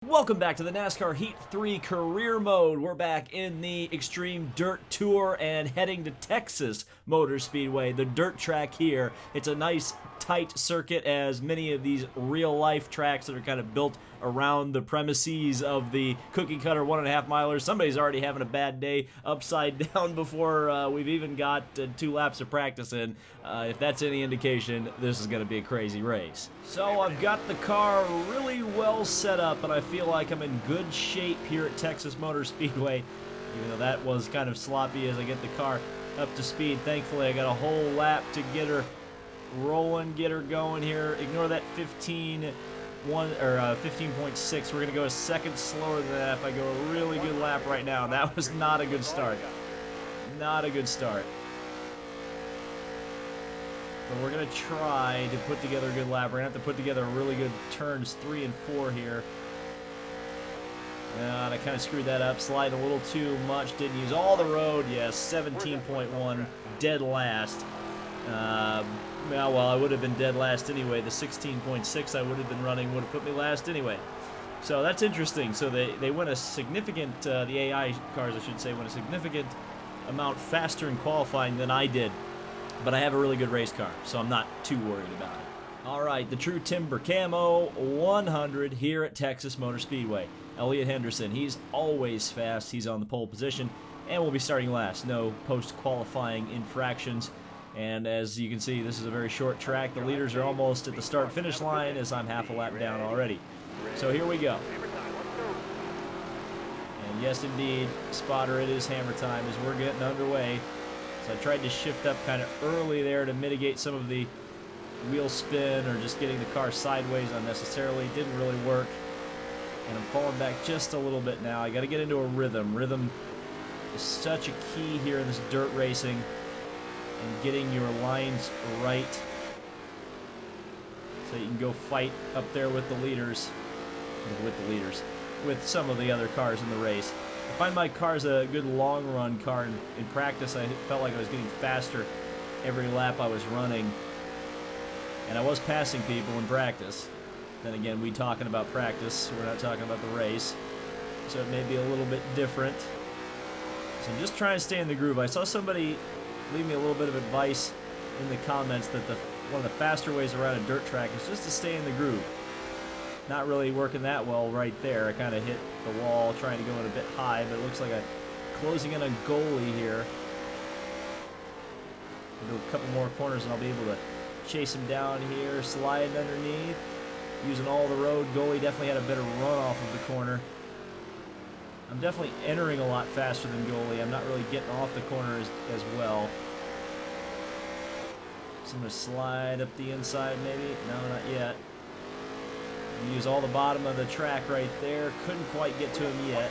Welcome back to the NASCAR Heat 3 Career Mode. We're back in the Extreme Dirt Tour and heading to Texas Motor Speedway, the dirt track here. It's a nice, tight circuit, as many of these real-life tracks that are kind of built around the premises of the cookie-cutter 1.5 milers. Somebody's already having a bad day upside down before we've even got 2 laps of practice in. If that's any indication, this is going to be a crazy race. So I've got the car really well set up, and I feel like I'm in good shape here at Texas Motor Speedway, even though that was kind of sloppy as I get the car up to speed. Thankfully, I got a whole lap to get her rolling, get her going here. Ignore that 15.6. We're going to go a second slower than that if I go a really good lap right now. That was not a good start. Not a good start. But we're going to try to put together a good lap. We're going to have to put together a really good turns 3 and 4 here. And I kind of screwed that up, sliding a little too much, didn't use all the road. Yes, 17.1, dead last. Well, I would have been dead last anyway. The 16.6 I would have been running would have put me last anyway. So that's interesting. So they went a significant, the AI cars, I should say, went a significant amount faster in qualifying than I did. But I have a really good race car, so I'm not too worried about it. All right, the True Timber Camo 100 here at Texas Motor Speedway. Elliott Henderson, he's always fast. He's on the pole position, and we'll be starting last. No post-qualifying infractions. And as you can see, this is a very short track. The leaders are almost at the start-finish line, as I'm half a lap down already. So here we go. And yes, indeed, spotter, it is hammer time as we're getting underway. So I tried to shift up kind of early there to mitigate some of the wheel spin or just getting the car sideways unnecessarily. It didn't really work. And I'm falling back just a little bit now. I got to get into a rhythm. Rhythm is such a key here in this dirt racing, and getting your lines right so you can go fight up there with the leaders. With some of the other cars in the race. I find my car's a good long run car. In practice, I felt like I was getting faster every lap I was running. And I was passing people in practice. Then again, we talking about practice, we're not talking about the race. So it may be a little bit different. So I'm just trying to stay in the groove. I saw somebody leave me a little bit of advice in the comments that one of the faster ways around a dirt track is just to stay in the groove. Not really working that well right there. I kind of hit the wall trying to go in a bit high, but it looks like I'm closing in on goalie here. I'll do a couple more corners and I'll be able to chase him down here, sliding underneath, using all the road. Goalie definitely had a better run off of the corner. I'm definitely entering a lot faster than goalie. I'm not really getting off the corner as well. So I'm going to slide up the inside maybe. No, not yet. Use all the bottom of the track right there. Couldn't quite get to him yet.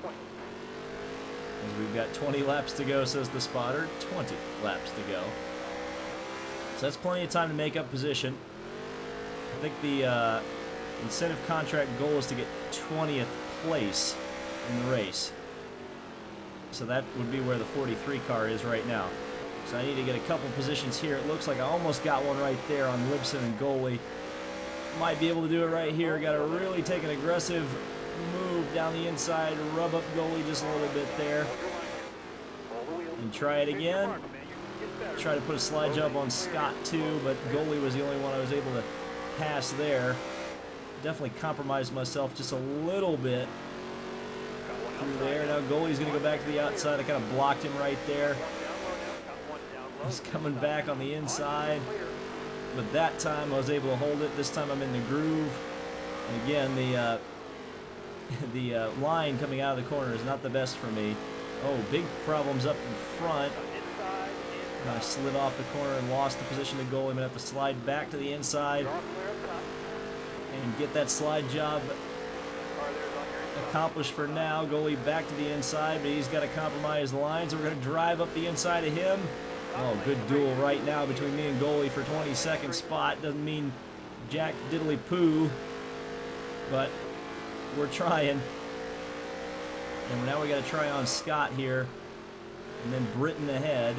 As we've got 20 laps to go, says the spotter. 20 laps to go. So that's plenty of time to make up position. I think the incentive contract goal is to get 20th place in the race. So that would be where the 43 car is right now. So I need to get a couple positions here. It looks like I almost got one right there on Libson and goalie. Might be able to do it right here. Got to really take an aggressive move down the inside, rub up goalie just a little bit there. And try it again. Try to put a slide job on Scott too, but goalie was the only one I was able to pass there. Definitely compromised myself just a little bit through there. Now goalie's going to go back to the outside. I kind of blocked him right there. He's coming back on the inside. But that time I was able to hold it. This time I'm in the groove. And again, the line coming out of the corner is not the best for me. Oh, big problems up in front. And I slid off the corner and lost the position to goalie. I'm going to have to slide back to the inside and get that slide job accomplished for now. Goalie back to the inside, but he's got to compromise the line, so we're going to drive up the inside of him. Oh, good duel right now between me and goalie for 22nd spot. Doesn't mean jack diddly poo, but we're trying. And now we got to try on Scott here, and then Britton ahead.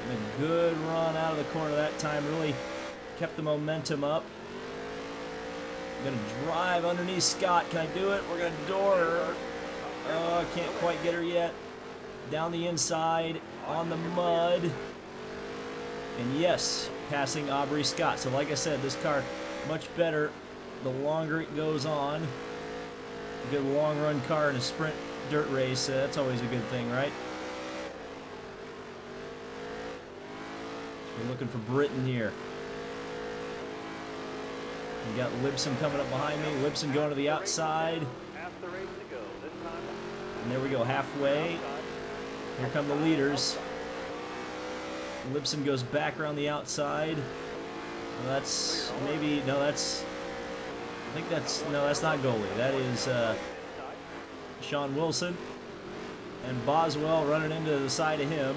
Getting a good run out of the corner that time. Really kept the momentum up. Gonna drive underneath Scott. Can I do it? We're gonna door her. Oh, I can't quite get her yet. Down the inside, on the mud. And yes, passing Aubrey Scott. So like I said, this car much better the longer it goes on. A good long run car in a sprint dirt race, that's always a good thing, right? We're looking for Britain here. We got Libson coming up behind me. Libson going to the outside. And there we go, halfway. Here come the leaders. Libson goes back around the outside. Well, that's maybe, no, that's, I think that's, no, that's not goalie. That is Sean Wilson. And Boswell running into the side of him.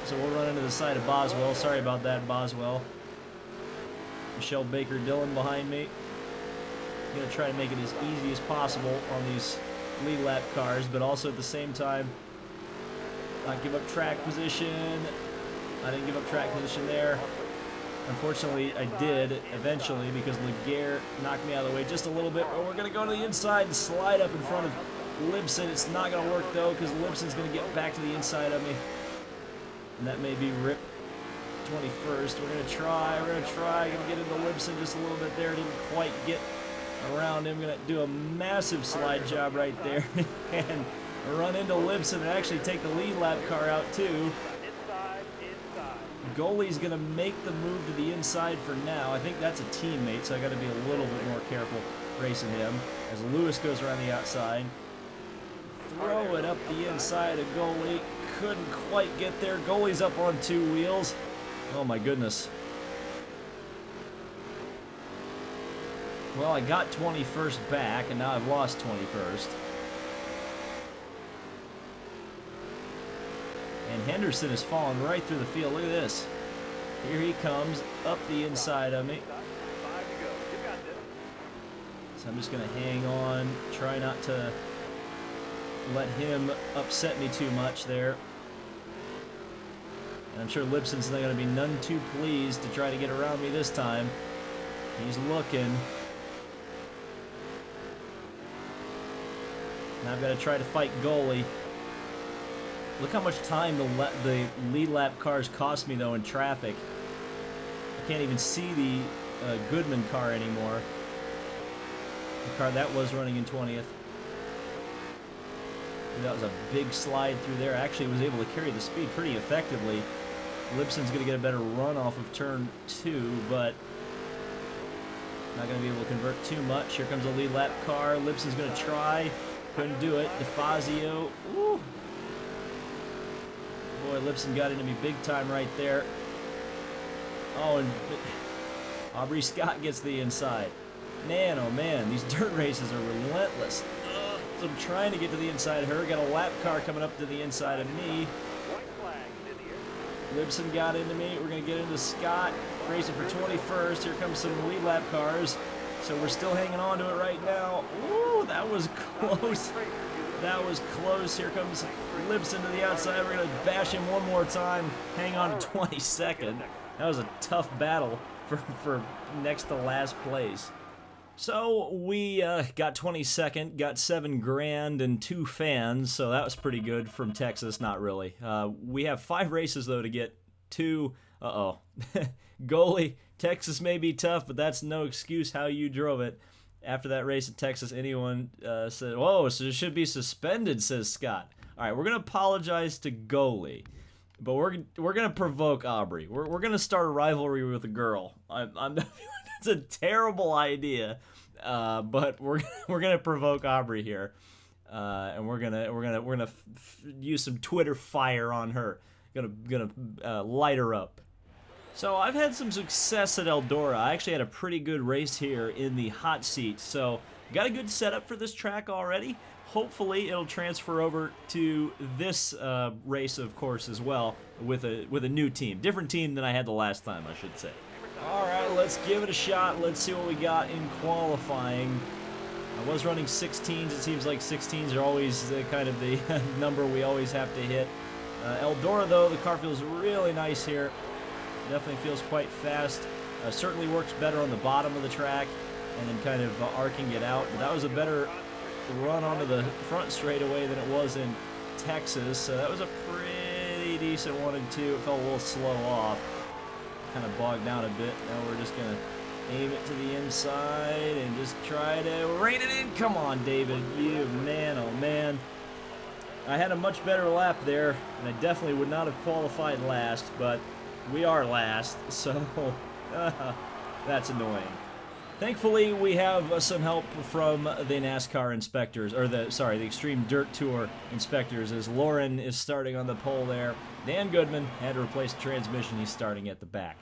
So we'll run into the side of Boswell. Sorry about that, Boswell. Michelle Baker Dillon behind me. I'm going to try to make it as easy as possible on these lead lap cars, but also at the same time not give up track position. I didn't give up track position there. Unfortunately, I did eventually because Laguerre knocked me out of the way just a little bit. But we're going to go to the inside and slide up in front of Libson. It's not going to work though because Libson's going to get back to the inside of me. And that may be Rip 21st. We're going to try. Going to get into Libson just a little bit there. Didn't quite get around him. Going to do a massive slide job right there. And run into Libson and actually take the lead lap car out too. Goalie's going to make the move to the inside for now. I think that's a teammate, so I got to be a little bit more careful racing him. As Lewis goes around the outside. Throw it up the inside of goalie. Couldn't quite get there. Goalie's up on two wheels. Oh my goodness. Well, I got 21st back, and now I've lost 21st. And Henderson has fallen right through the field. Look at this. Here he comes up the inside of me. So I'm just going to hang on, try not to let him upset me too much there. And I'm sure Libson's not going to be none too pleased to try to get around me this time. He's looking. Now I've got to try to fight goalie. Look how much time the lead lap cars cost me, though, in traffic. I can't even see the Goodman car anymore. The car that was running in 20th. That was a big slide through there. Actually was able to carry the speed pretty effectively. Libson's going to get a better run off of turn 2, but not going to be able to convert too much. Here comes a lead lap car. Libson's going to try. Couldn't do it. DeFazio. Woo. Boy, Libson got into me big time right there. Oh, and Aubrey Scott gets the inside. Man, oh man, these dirt races are relentless. So I'm trying to get to the inside of her. Got a lap car coming up to the inside of me. Libson got into me. We're going to get into Scott. Racing for 21st. Here comes some lead lap cars. So we're still hanging on to it right now. Ooh, that was close. That was close. Here comes Libson to the outside. We're going to bash him one more time. Hang on to 22nd. That was a tough battle for next to last place. So we got 22nd, got $7 grand and 2 fans, so that was pretty good from Texas. Not really. We have 5 races though to get to. Goalie. Texas may be tough, but that's no excuse how you drove it. After that race in Texas, anyone said, "Whoa, so it should be suspended," says Scott. All right, we're gonna apologize to goalie, but we're gonna provoke Aubrey. We're gonna start a rivalry with a girl. It's a terrible idea, but we're gonna provoke Aubrey here, and we're gonna use some Twitter fire on her. Gonna light her up. So I've had some success at Eldora. I actually had a pretty good race here in the hot seat. So got a good setup for this track already. Hopefully it'll transfer over to this race, of course, as well with a new team, different team than I had the last time, I should say. All right, let's give it a shot. Let's see what we got in qualifying. I was running 16s. It seems like 16s are always kind of the number we always have to hit. Eldora, though, the car feels really nice here. Definitely feels quite fast. Certainly works better on the bottom of the track and then kind of arcing it out. But that was a better run onto the front straightaway than it was in Texas. So that was a pretty decent 1 and 2. It felt a little slow off. Kind of bogged down a bit. Now we're just going to aim it to the inside and just try to rein it in. Come on, David. You man, oh man. I had a much better lap there, and I definitely would not have qualified last, but we are last, so that's annoying. Thankfully, we have some help from the NASCAR inspectors, or the Extreme Dirt Tour inspectors, as Lauren is starting on the pole there. Dan Goodman had to replace the transmission. He's starting at the back.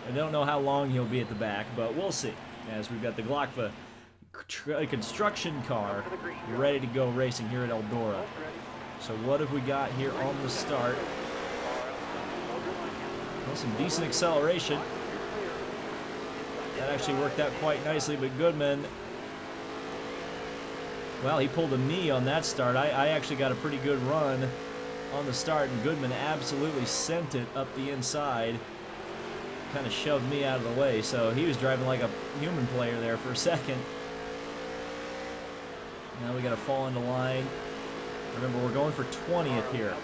I don't know how long he'll be at the back, but we'll see, as we've got the Glockva construction car ready to go racing here at Eldora. So what have we got here on the start? Well, some decent acceleration. That actually worked out quite nicely, but Goodman, well, he pulled a knee on that start. I actually got a pretty good run on the start, and Goodman absolutely sent it up the inside. Kind of shoved me out of the way, so he was driving like a human player there for a second. Now we got to fall into line. Remember, we're going for 20th here.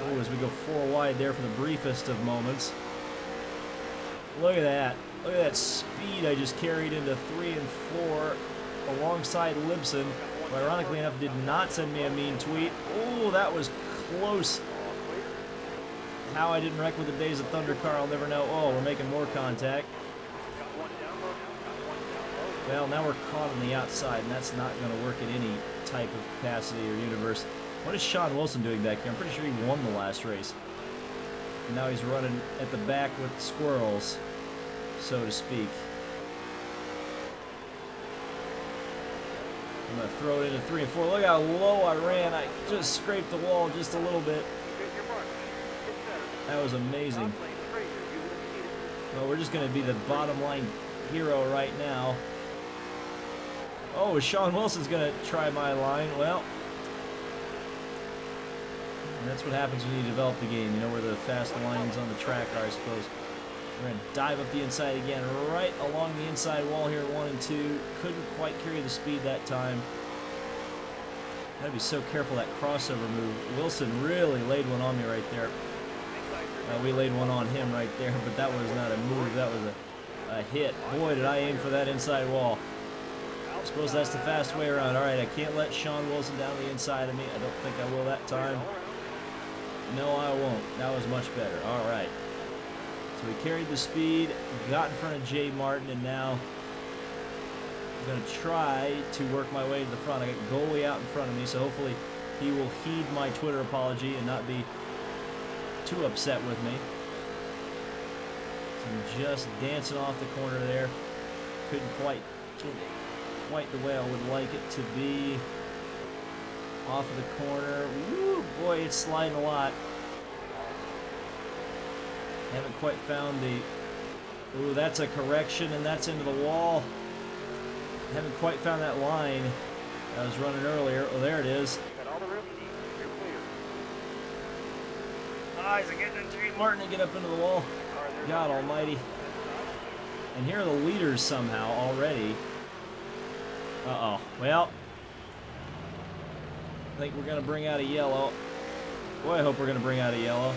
Oh, as we go 4 wide there for the briefest of moments. Look at that. Look at that speed I just carried into 3 and 4 alongside Libson, who ironically enough did not send me a mean tweet. Oh, that was close. How I didn't wreck with the Days of Thunder car, I'll never know. Oh, we're making more contact. Well, now we're caught on the outside, and that's not going to work in any type of capacity or universe. What is Sean Wilson doing back here? I'm pretty sure he won the last race. And now he's running at the back with squirrels, so to speak. I'm going to throw it into 3 and 4. Look how low I ran. I just scraped the wall just a little bit. That was amazing. Well, we're just going to be the bottom line hero right now. Oh, Sean Wilson's going to try my line. Well, and that's what happens when you develop the game. You know where the fast lines on the track are, I suppose. We're going to dive up the inside again, right along the inside wall here at 1 and 2. Couldn't quite carry the speed that time. Gotta be so careful that crossover move. Wilson really laid one on me right there. We laid one on him right there, but that was not a move. That was a hit. Boy, did I aim for that inside wall. I suppose that's the fast way around. All right, I can't let Sean Wilson down the inside of me. I don't think I will that time. No, I won't. That was much better. All right. So we carried the speed, got in front of Jay Martin, and now I'm going to try to work my way to the front. I got goalie out in front of me, so hopefully he will heed my Twitter apology and not be too upset with me. So I'm just dancing off the corner there. Couldn't quite get it quite the way I would like it to be. Off of the corner. Woo, boy, it's sliding a lot. Haven't quite found the... Ooh, that's a correction, and that's into the wall. Haven't quite found that line I was running earlier. Oh, there it is. Is it getting to Jay Martin to get up into the wall? God almighty. And here are the leaders somehow already. Uh-oh. Well, I think we're going to bring out a yellow. Boy, I hope we're going to bring out a yellow.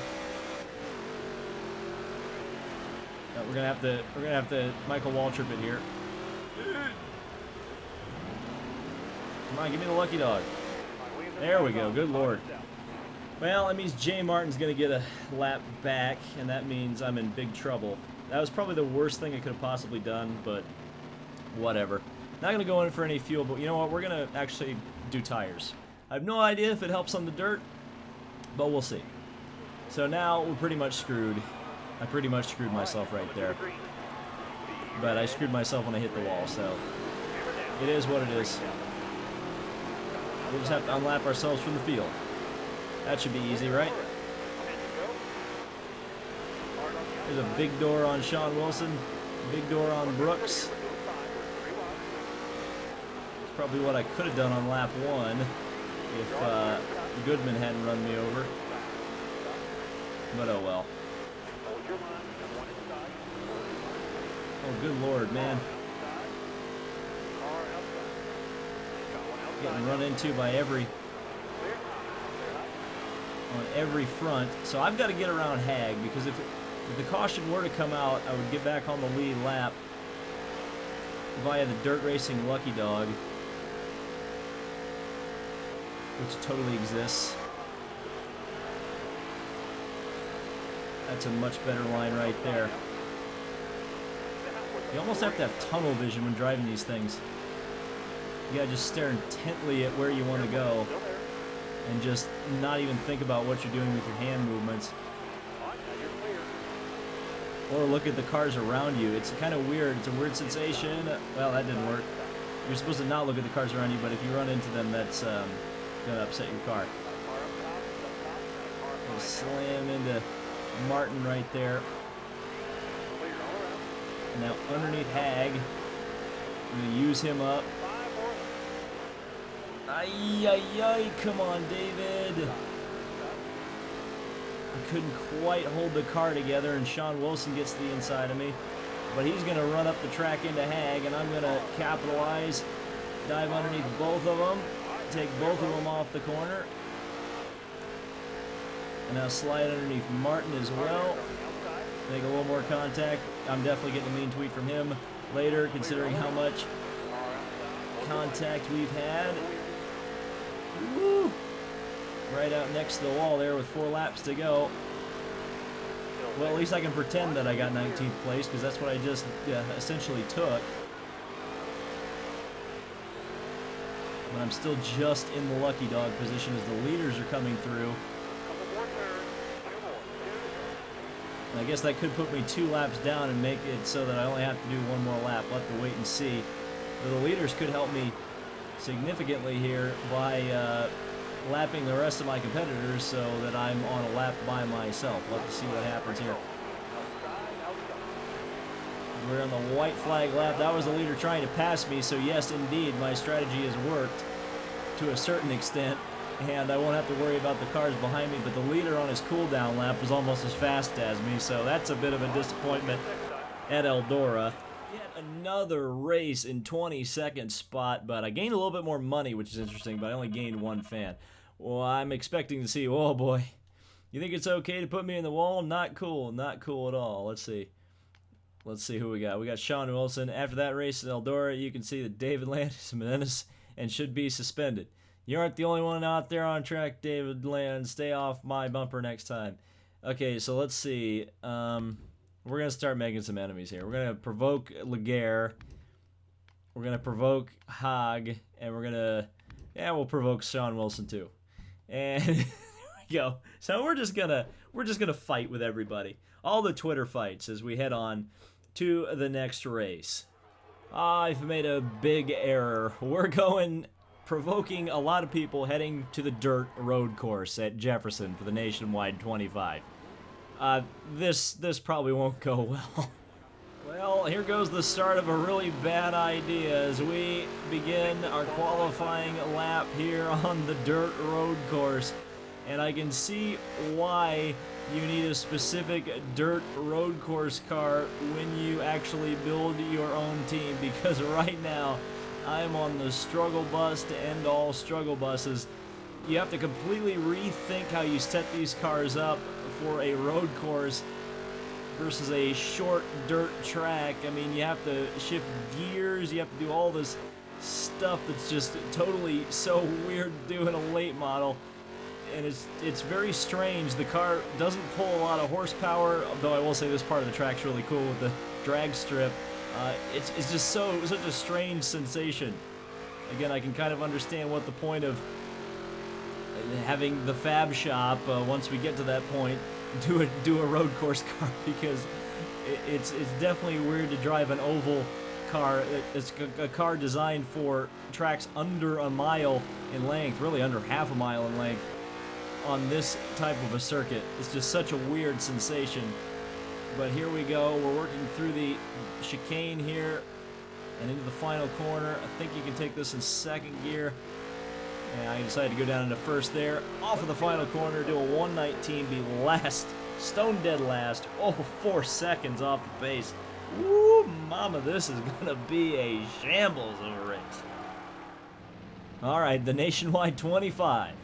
No, we're gonna have to Michael Waltrip it here. Come on, give me the lucky dog. There we go. Good Lord. Well, that means Jay Martin's gonna get a lap back, and that means I'm in big trouble. That was probably the worst thing I could have possibly done, but whatever. Not gonna go in for any fuel, but you know what? We're gonna actually do tires. I have no idea if it helps on the dirt, but we'll see. So now we're pretty much screwed. I pretty much screwed myself right there. But I screwed myself when I hit the wall, so it is what it is. We'll just have to unlap ourselves from the field. That should be easy, right? There's a big door on Sean Wilson, big door on Brooks. That's probably what I could have done on lap 1 if Goodman hadn't run me over. But oh well. Oh, good Lord, man. Getting run into by on every front. So I've got to get around Hag, because if the caution were to come out, I would get back on the lead lap via the dirt racing lucky dog, which totally exists. That's a much better line right there. You almost have to have tunnel vision when driving these things. You gotta just stare intently at where you want to go and just not even think about what you're doing with your hand movements. Or look at the cars around you. It's kind of weird. It's a weird sensation. Well, that didn't work. You're supposed to not look at the cars around you, but if you run into them, that's gonna upset your car. Gonna slam into Martin right there. And now underneath Hag, I'm gonna use him up. Ay, ay, ay, come on, David. I couldn't quite hold the car together, and Sean Wilson gets to the inside of me. But he's going to run up the track into Hag, and I'm going to capitalize, dive underneath both of them, take both of them off the corner. And now slide underneath Martin as well. Make a little more contact. I'm definitely getting a mean tweet from him later, considering how much contact we've had. Woo! Right out next to the wall there with 4 laps to go. Well, at least I can pretend that I got 19th place, because that's what I just essentially took. But I'm still just in the lucky dog position as the leaders are coming through. And I guess that could put me 2 laps down and make it so that I only have to do 1 more lap. We'll have to wait and see. But the leaders could help me significantly here by lapping the rest of my competitors so that I'm on a lap by myself. We'll have to see what happens here. We're on the white flag lap. That was the leader trying to pass me, so yes, indeed, my strategy has worked to a certain extent, and I won't have to worry about the cars behind me, but the leader on his cooldown lap was almost as fast as me, so that's a bit of a disappointment at Eldora. Yet another race in 22nd spot, but I gained a little bit more money, which is interesting, but I only gained 1 fan. Well, I'm expecting to see, oh boy, you think it's okay to put me in the wall? Not cool, not cool at all. Let's see. Let's see who we got. We got Sean Wilson. After that race in Eldora, you can see that David Land is menace and should be suspended. You aren't the only one out there on track, David Land. Stay off my bumper next time. Okay, so let's see. We're going to start making some enemies here. We're going to provoke Laguerre. We're going to provoke Haag. And we're going to... yeah, we'll provoke Sean Wilson too. And there we go. So we're just gonna fight with everybody. All the Twitter fights as we head on to the next race. I've made a big error. We're provoking a lot of people heading to the dirt road course at Jefferson for the Nationwide 25. This probably won't go well. Well, here goes the start of a really bad idea as we begin our qualifying lap here on the dirt road course. And I can see why you need a specific dirt road course car when you actually build your own team, because right now I'm on the struggle bus to end all struggle buses. You have to completely rethink how you set these cars up for a road course versus a short dirt track. I mean, you have to shift gears, you have to do all this stuff that's just totally so weird to do in a late model. And it's very strange. The car doesn't pull a lot of horsepower, though I will say this part of the track's really cool with the drag strip. It's just such a strange sensation. Again, I can kind of understand what the point of having the fab shop, once we get to that point, do a road course car, because it's definitely weird to drive an oval car. It's a car designed for tracks under a mile in length, really under half a mile in length, on this type of a circuit. It's just such a weird sensation. But here we go. We're working through the chicane here and into the final corner. I think you can take this in second gear. And I decided to go down into first there. Off of the final corner, do a 119, be last, stone dead last. Oh, 4 seconds off the pace. Ooh, mama, this is gonna be a shambles of a race. All right, the Nationwide 25.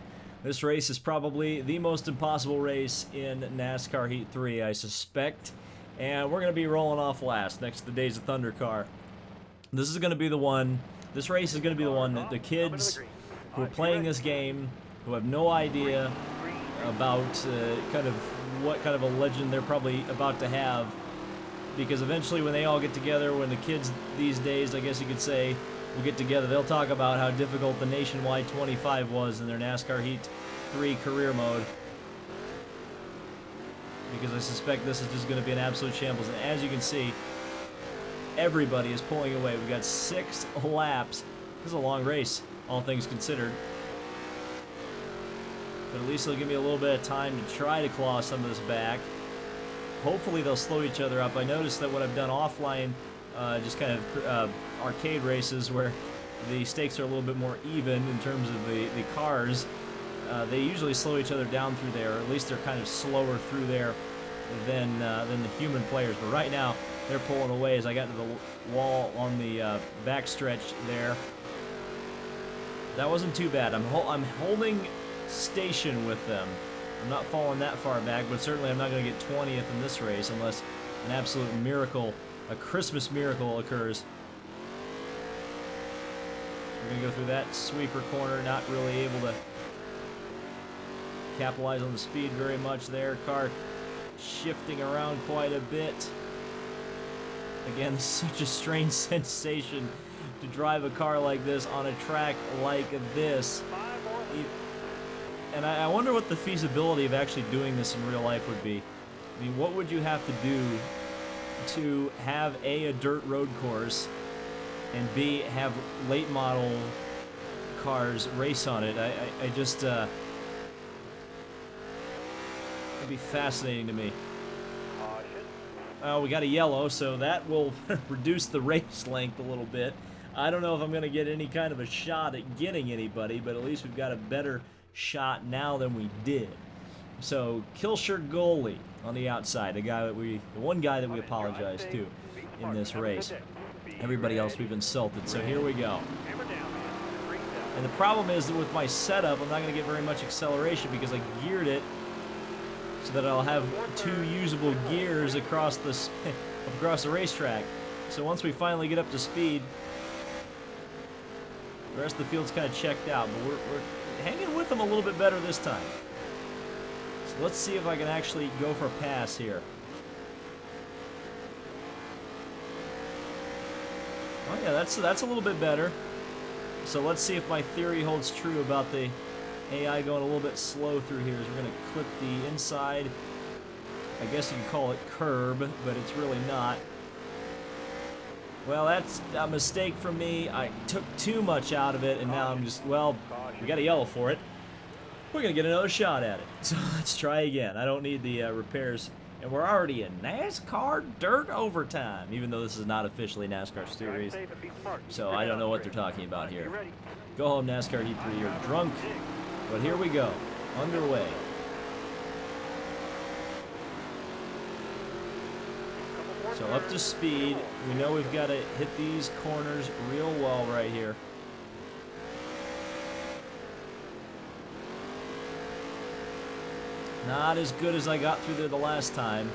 This race is probably the most impossible race in NASCAR Heat 3, I suspect. And we're gonna be rolling off last next to the Days of Thunder car. This is gonna be the one, this race is gonna be the one that the kids who are playing this game, who have no idea about kind of what kind of a legend they're probably about to have, because eventually when they all get together, when the kids these days, I guess you could say, will get together, they'll talk about how difficult the Nationwide 25 was in their NASCAR Heat 3 career mode, because I suspect this is just going to be an absolute shambles. And as you can see, everybody is pulling away. We've got 6 laps. This is a long race, all things considered. But at least it'll give me a little bit of time to try to claw some of this back. Hopefully they'll slow each other up. I noticed that what I've done offline, just kind of arcade races where the stakes are a little bit more even in terms of the cars, they usually slow each other down through there, or at least they're kind of slower through there than the human players. But right now, they're pulling away as I got to the wall on the backstretch there. That wasn't too bad. I'm holding station with them. I'm not falling that far back, but certainly I'm not going to get 20th in this race unless an absolute miracle, a Christmas miracle occurs. We're going to go through that sweeper corner, not really able to capitalize on the speed very much there. Car shifting around quite a bit. Again, such a strange sensation to drive a car like this on a track like this. And I wonder what the feasibility of actually doing this in real life would be. I mean, what would you have to do to have a dirt road course and B, have late model cars race on it? I just, it'd be fascinating to me. We got a yellow, so that will reduce the race length a little bit. I don't know if I'm going to get any kind of a shot at getting anybody, but at least we've got a better shot now than we did. So, Killshire goalie on the outside, the one guy that we apologized to in this race. Everybody else we've insulted, so here we go. And the problem is that with my setup, I'm not going to get very much acceleration because I geared it so that I'll have 2 usable gears across the racetrack. So once we finally get up to speed, the rest of the field's kind of checked out, but we're hanging with them a little bit better this time. So let's see if I can actually go for a pass here. Oh yeah, that's a little bit better. So let's see if my theory holds true about the AI going a little bit slow through here. As we're going to clip the inside, I guess you could call it curb, but it's really not. Well, that's a mistake from me. I took too much out of it, and now I'm just, well, we got a yellow for it. We're going to get another shot at it. So let's try again. I don't need the repairs. And we're already in NASCAR Dirt Overtime, even though this is not officially NASCAR Series. So I don't know what they're talking about here. Go home, NASCAR Heat 3. You're drunk. But here we go. Underway. So up to speed. We know we've got to hit these corners real well right here. Not as good as I got through there the last time.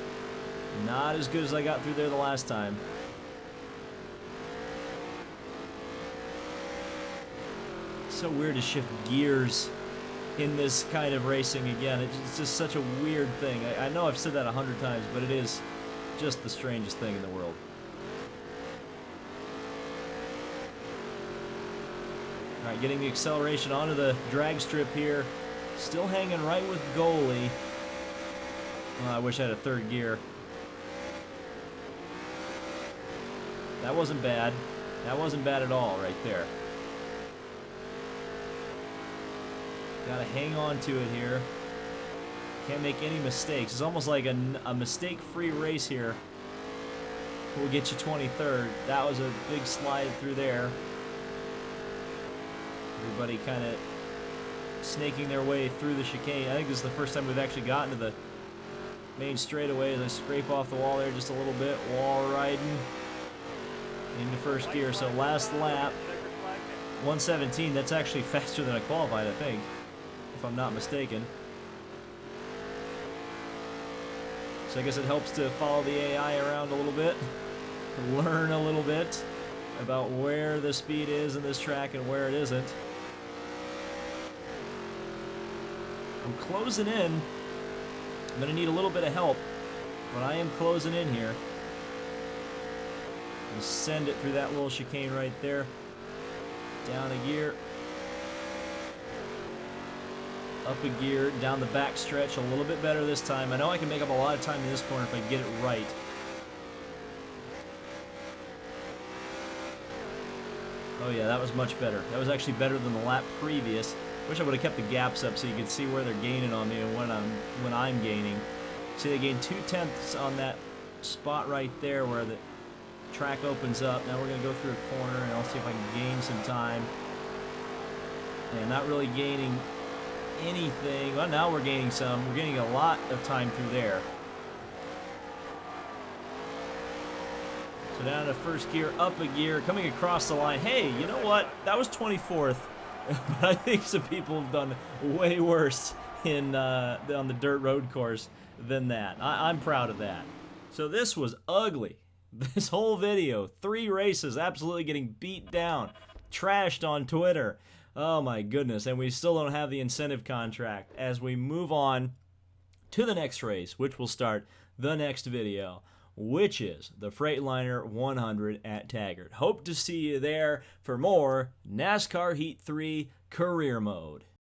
Not as good as I got through there the last time. So weird to shift gears in this kind of racing again. It's just such a weird thing. I know I've said that 100 times, but it is just the strangest thing in the world. Alright, getting the acceleration onto the drag strip here. Still hanging right with goalie. I wish I had a third gear. That wasn't bad. That wasn't bad at all right there. Gotta hang on to it here. Can't make any mistakes. It's almost like a mistake-free race here. We'll get you 23rd. That was a big slide through there. Everybody kind of snaking their way through the chicane. I think this is the first time we've actually gotten to main straightaway as I scrape off the wall there just a little bit. Wall riding into first gear. So last lap, 117. That's actually faster than I qualified, I think, if I'm not mistaken. So I guess it helps to follow the AI around a little bit, learn a little bit about where the speed is in this track and where it isn't. I'm closing in. I'm going to need a little bit of help, but I am closing in here. And send it through that little chicane right there. Down a gear. Up a gear, down the back stretch, a little bit better this time. I know I can make up a lot of time in this corner if I get it right. Oh yeah, that was much better. That was actually better than the lap previous. Wish I would have kept the gaps up so you could see where they're gaining on me and when I'm gaining. See, they gained 2/10 on that spot right there where the track opens up. Now we're going to go through a corner and I'll see if I can gain some time. And not really gaining anything. Well, now we're gaining some. We're getting a lot of time through there. So down to first gear, up a gear, coming across the line. Hey, you know what? That was 24th. But I think some people have done way worse on the dirt road course than that. I'm proud of that. So this was ugly. This whole video, 3 races, absolutely getting beat down, trashed on Twitter. Oh my goodness, and we still don't have the incentive contract as we move on to the next race, which will start the next video, which is the Freightliner 100 at Taggart. Hope to see you there for more NASCAR Heat 3 Career Mode.